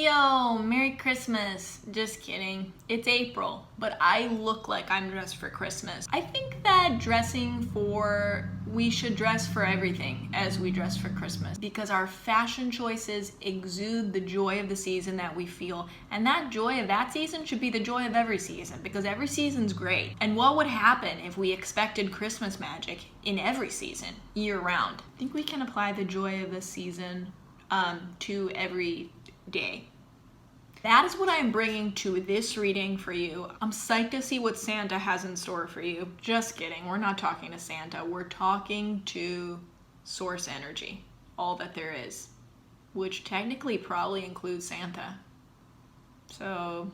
Leo, Merry Christmas. Just kidding. It's April, but I look like I'm dressed for Christmas. I think that we should dress for everything as we dress for Christmas because our fashion choices exude the joy of the season that we feel. And that joy of that season should be the joy of every season because every season's great. And what would happen if we expected Christmas magic in every season, year round? I think we can apply the joy of the season to every day. That is what I am bringing to this reading for you. I'm psyched to see what Santa has in store for you. Just kidding, we're not talking to Santa. We're talking to source energy, all that there is, which technically probably includes Santa. So,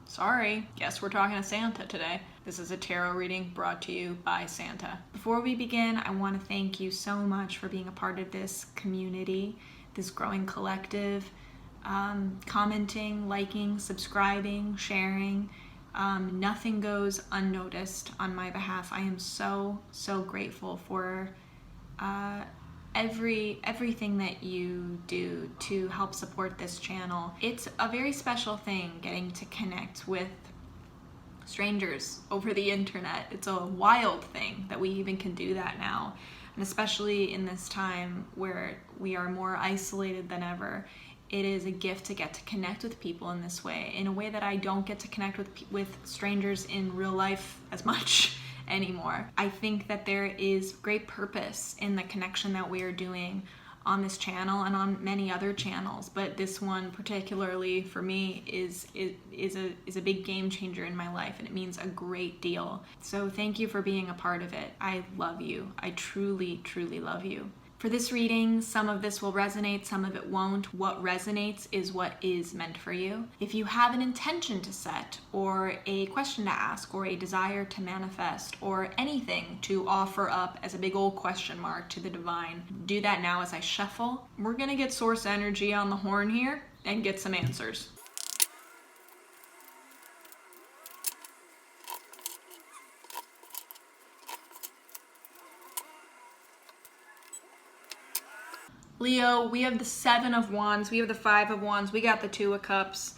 sorry, guess we're talking to Santa today. This is a tarot reading brought to you by Santa. Before we begin, I want to thank you so much for being a part of this community, this growing collective, commenting, liking, subscribing, sharing. Nothing goes unnoticed on my behalf. I am so grateful for everything that you do to help support this channel. It's a very special thing getting to connect with strangers over the internet. It's a wild thing that we even can do that now. And especially in this time where we are more isolated than ever, it is a gift to get to connect with people in this way, in a way that I don't get to connect with strangers in real life as much anymore. I think that there is great purpose in the connection that we are doing on this channel and on many other channels, but this one particularly for me is a big game changer in my life, and it means a great deal. So thank you for being a part of it. I love you. I truly love you. For this reading, some of this will resonate, some of it won't. What resonates is what is meant for you. If you have an intention to set, or a question to ask, or a desire to manifest, or anything to offer up as a big old question mark to the divine, do that now as I shuffle. We're gonna get source energy on the horn here and get some answers. Leo, we have the 7 of Wands, we have the 5 of Wands, we got the 2 of Cups.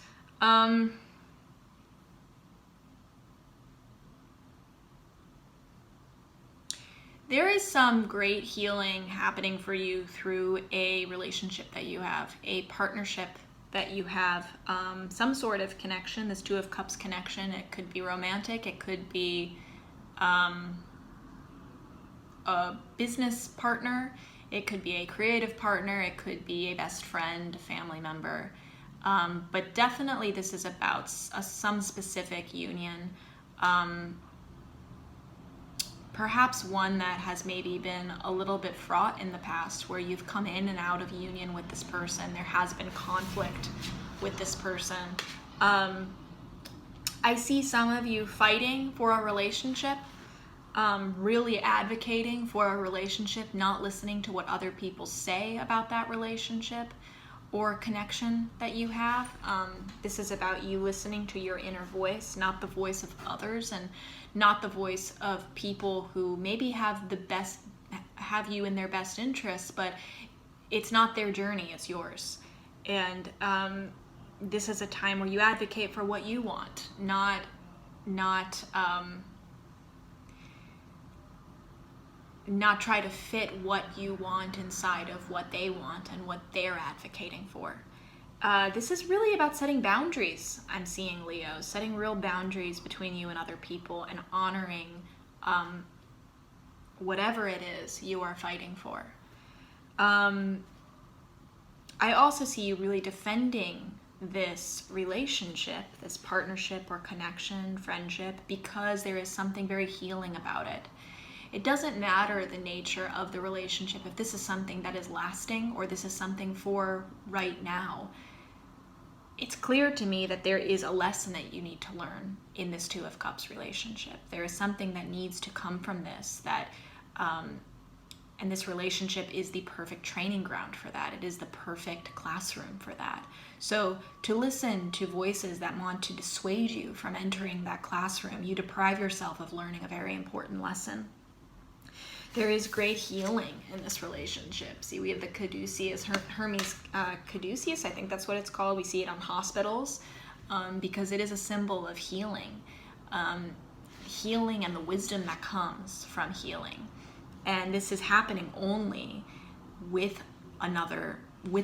There is some great healing happening for you through a relationship that you have, a partnership that you have, some sort of connection, this 2 of Cups connection. It could be romantic, it could be a business partner, it could be a creative partner, it could be a best friend, a family member, but definitely this is about some specific union, perhaps one that has maybe been a little bit fraught in the past, where you've come in and out of union with this person. There has been conflict with this person. I see some of you fighting for a relationship, really advocating for a relationship, not listening to what other people say about that relationship or connection that you have. This is about you listening to your inner voice, not the voice of others, and not the voice of people who maybe have you in their best interests, but it's not their journey, it's yours. And this is a time where you advocate for what you want, not try to fit what you want inside of what they want and what they're advocating for. This is really about setting boundaries, I'm seeing, Leo, setting real boundaries between you and other people and honoring whatever it is you are fighting for. I also see you really defending this relationship, this partnership or connection, friendship, because there is something very healing about it. It doesn't matter the nature of the relationship, if this is something that is lasting or this is something for right now. It's clear to me that there is a lesson that you need to learn in this 2 of Cups relationship. There is something that needs to come from this, and this relationship is the perfect training ground for that. It is the perfect classroom for that. So to listen to voices that want to dissuade you from entering that classroom, you deprive yourself of learning a very important lesson. There is great healing in this relationship. See, we have the caduceus, Hermes caduceus, I think that's what it's called. We see it on hospitals because it is a symbol of healing. Healing and the wisdom that comes from healing. And this is happening only with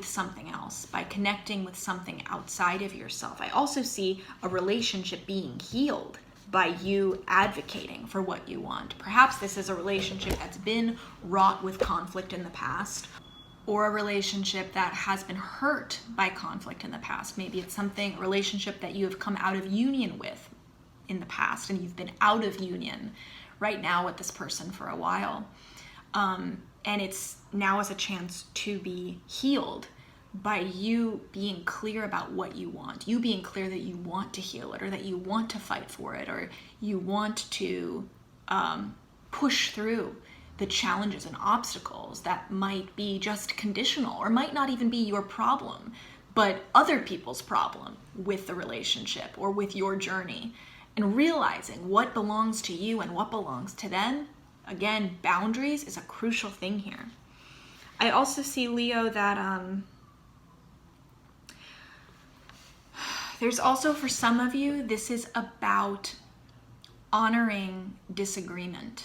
something else, by connecting with something outside of yourself. I also see a relationship being healed by you advocating for what you want. Perhaps this is a relationship that's been wrought with conflict in the past, or a relationship that has been hurt by conflict in the past. Maybe it's a relationship that you have come out of union with in the past, and you've been out of union right now with this person for a while. And it's now as a chance to be healed by you being clear about what you want. You being clear that you want to heal it, or that you want to fight for it, or you want to push through the challenges and obstacles that might be just conditional, or might not even be your problem, but other people's problem with the relationship or with your journey. And realizing what belongs to you and what belongs to them. Again, boundaries is a crucial thing here. I also see, Leo, that there's also, for some of you, this is about honoring disagreement.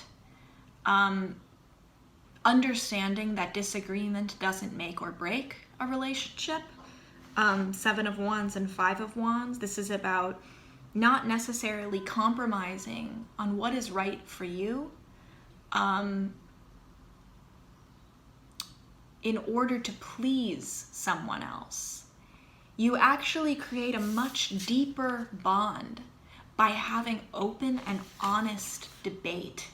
Understanding that disagreement doesn't make or break a relationship. 7 of Wands and 5 of Wands. This is about not necessarily compromising on what is right for you in order to please someone else. You actually create a much deeper bond by having open and honest debate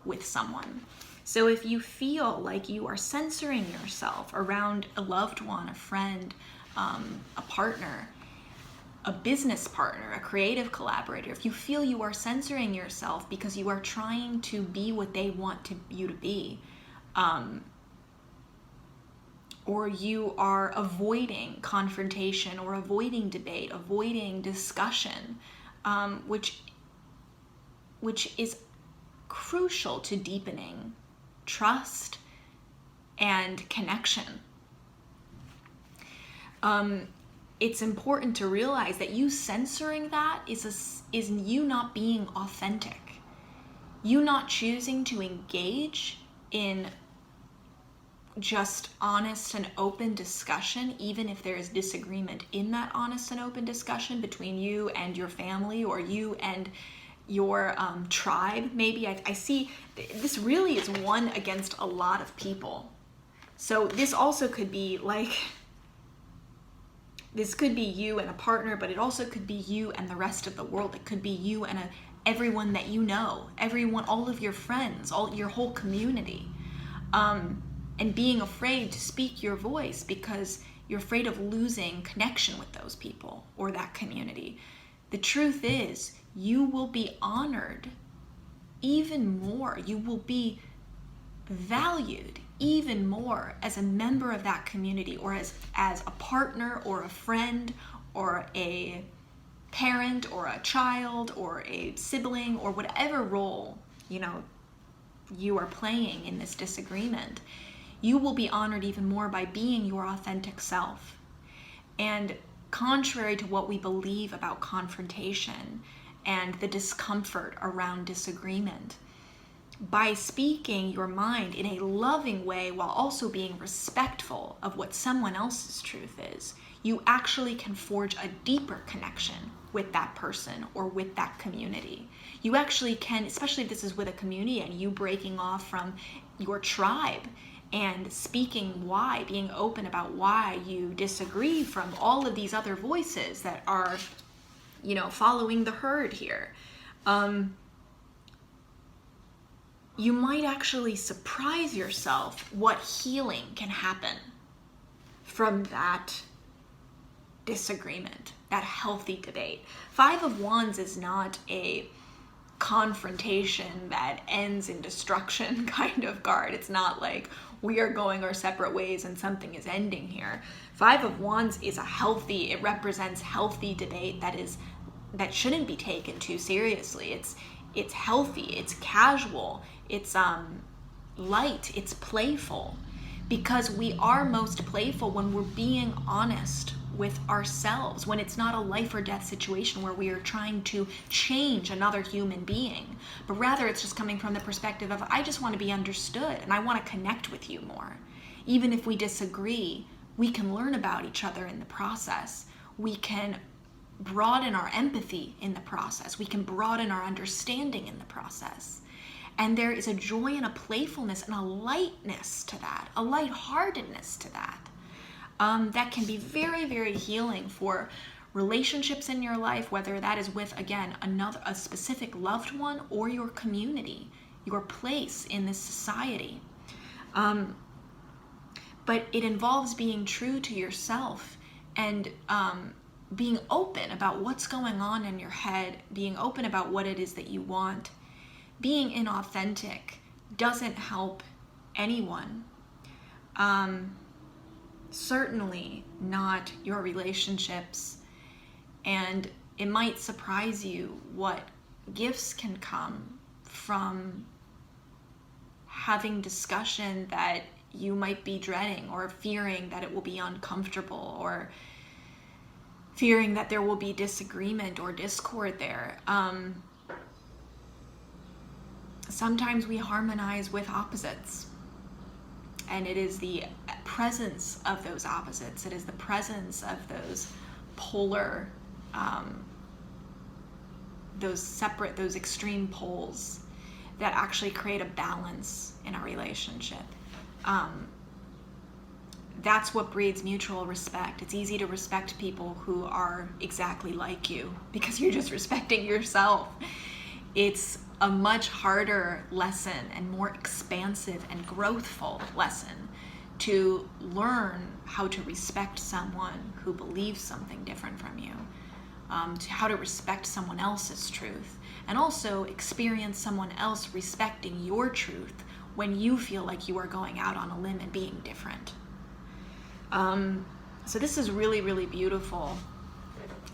with someone. So if you feel like you are censoring yourself around a loved one, a friend, a partner, a business partner, a creative collaborator, if you feel you are censoring yourself because you are trying to be what they want you to be, or you are avoiding confrontation or avoiding debate, avoiding discussion, which is crucial to deepening trust and connection. It's important to realize that you censoring that is you not being authentic. You not choosing to engage in just honest and open discussion, even if there is disagreement in that honest and open discussion between you and your family, or you and your tribe. Maybe I see this really is one against a lot of people. So this also could be like, this could be you and a partner, but it also could be you and the rest of the world. It could be you and everyone that you know, everyone, all of your friends, your whole community. And being afraid to speak your voice because you're afraid of losing connection with those people or that community. The truth is, you will be honored even more. You will be valued even more as a member of that community, or as a partner or a friend or a parent or a child or a sibling, or whatever role you are playing in this disagreement. You will be honored even more by being your authentic self. And contrary to what we believe about confrontation and the discomfort around disagreement, by speaking your mind in a loving way while also being respectful of what someone else's truth is, you actually can forge a deeper connection with that person or with that community. You actually can, especially if this is with a community and you breaking off from your tribe and speaking why, being open about why you disagree from all of these other voices that are, following the herd here. You might actually surprise yourself what healing can happen from that disagreement, that healthy debate. 5 of Wands is not a confrontation that ends in destruction kind of card. It's not like we are going our separate ways and something is ending here. 5 of Wands is it represents healthy debate that shouldn't be taken too seriously. It's healthy, it's casual, it's light, it's playful, because we are most playful when we're being honest with ourselves, when it's not a life or death situation where we are trying to change another human being, but rather it's just coming from the perspective of, I just want to be understood and I want to connect with you more. Even if we disagree, we can learn about each other in the process. We can broaden our empathy in the process. We can broaden our understanding in the process. And there is a joy and a playfulness and a lightness to that, a lightheartedness to that, that can be very, very healing for relationships in your life, whether that is with, again, a specific loved one or your community, your place in this society. But it involves being true to yourself and being open about what's going on in your head, being open about what it is that you want. Being inauthentic doesn't help anyone. Certainly not your relationships. And it might surprise you what gifts can come from having discussion that you might be dreading, or fearing that it will be uncomfortable, or fearing that there will be disagreement or discord there. Sometimes we harmonize with opposites, and it is the presence of those opposites, it is the presence of those polar, those extreme poles that actually create a balance in a relationship. That's what breeds mutual respect. It's easy to respect people who are exactly like you because you're just respecting yourself. It's a much harder lesson and more expansive and growthful lesson to learn how to respect someone who believes something different from you, to how to respect someone else's truth, and also experience someone else respecting your truth when you feel like you are going out on a limb and being different. So this is really, really beautiful,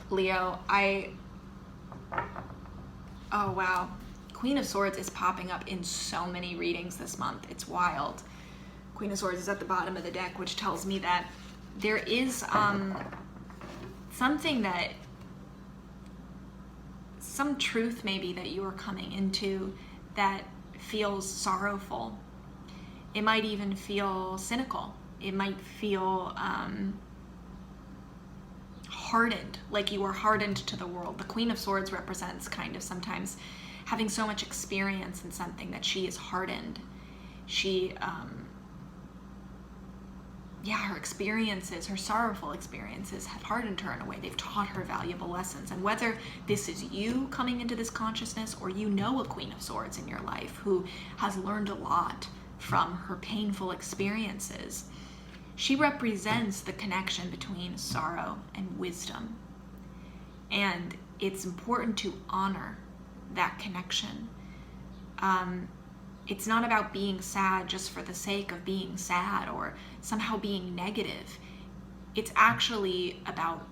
Leo. Oh wow. Queen of Swords is popping up in so many readings this month. It's wild. Queen of Swords is at the bottom of the deck, which tells me that there is some truth maybe that you are coming into that feels sorrowful. It might even feel cynical. It might feel hardened, like you are hardened to the world. The Queen of Swords represents kind of sometimes having so much experience in something that she is hardened. Her experiences, her sorrowful experiences have hardened her in a way. They've taught her valuable lessons. And whether this is you coming into this consciousness, or you know a Queen of Swords in your life who has learned a lot from her painful experiences, she represents the connection between sorrow and wisdom. And it's important to honor that connection. It's not about being sad just for the sake of being sad or somehow being negative. It's actually about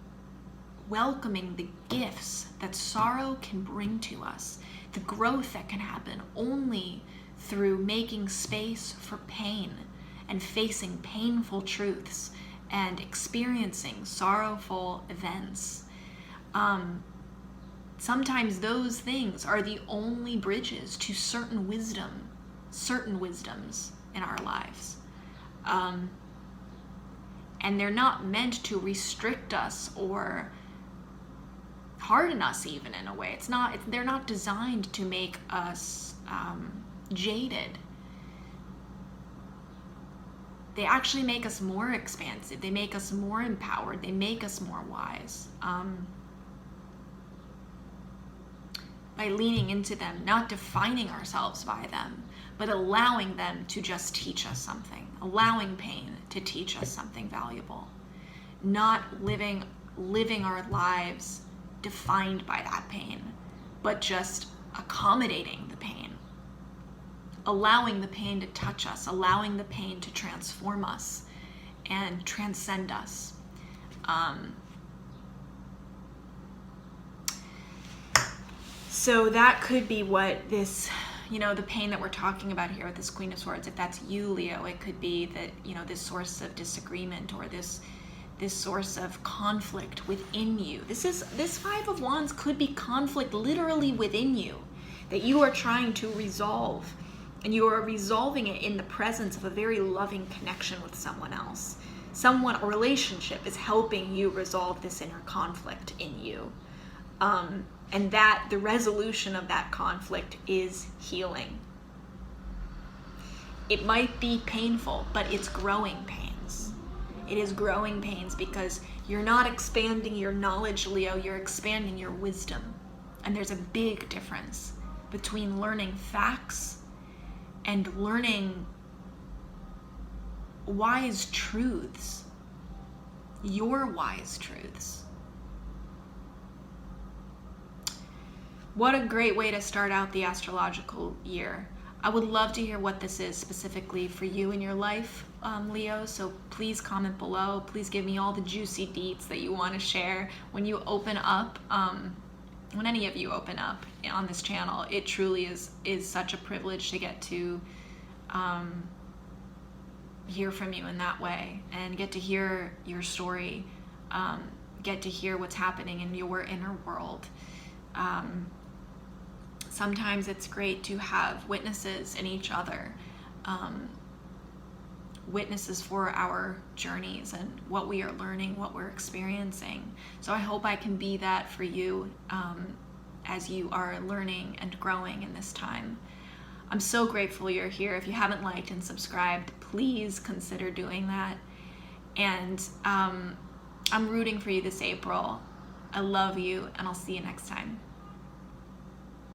welcoming the gifts that sorrow can bring to us, the growth that can happen only through making space for pain and facing painful truths and experiencing sorrowful events. Sometimes those things are the only bridges to certain wisdoms in our lives. And they're not meant to restrict us or harden us even in a way. They're not designed to make us jaded. They actually make us more expansive. They make us more empowered. They make us more wise. By leaning into them, not defining ourselves by them, but allowing them to just teach us something, allowing pain to teach us something valuable, not living our lives defined by that pain, but just accommodating the pain, allowing the pain to touch us, allowing the pain to transform us and transcend us. So that could be what this the pain that we're talking about here with this Queen of Swords, if that's you, Leo, it could be that, this source of disagreement or this source of conflict within you. This Five of Wands could be conflict literally within you that you are trying to resolve, and you are resolving it in the presence of a very loving connection with someone else. A relationship is helping you resolve this inner conflict in you. And that the resolution of that conflict is healing. It might be painful, but it's growing pains. It is growing pains because you're not expanding your knowledge, Leo, you're expanding your wisdom. And there's a big difference between learning facts and learning wise truths, your wise truths. What a great way to start out the astrological year. I would love to hear what this is specifically for you in your life, Leo, so please comment below. Please give me all the juicy deets that you want to share. When you open up, when any of you open up on this channel, it truly is such a privilege to get to hear from you in that way and get to hear your story, get to hear what's happening in your inner world. Sometimes it's great to have witnesses in each other, witnesses for our journeys and what we are learning, what we're experiencing. So I hope I can be that for you as you are learning and growing in this time. I'm so grateful you're here. If you haven't liked and subscribed, please consider doing that. And I'm rooting for you this April. I love you, and I'll see you next time.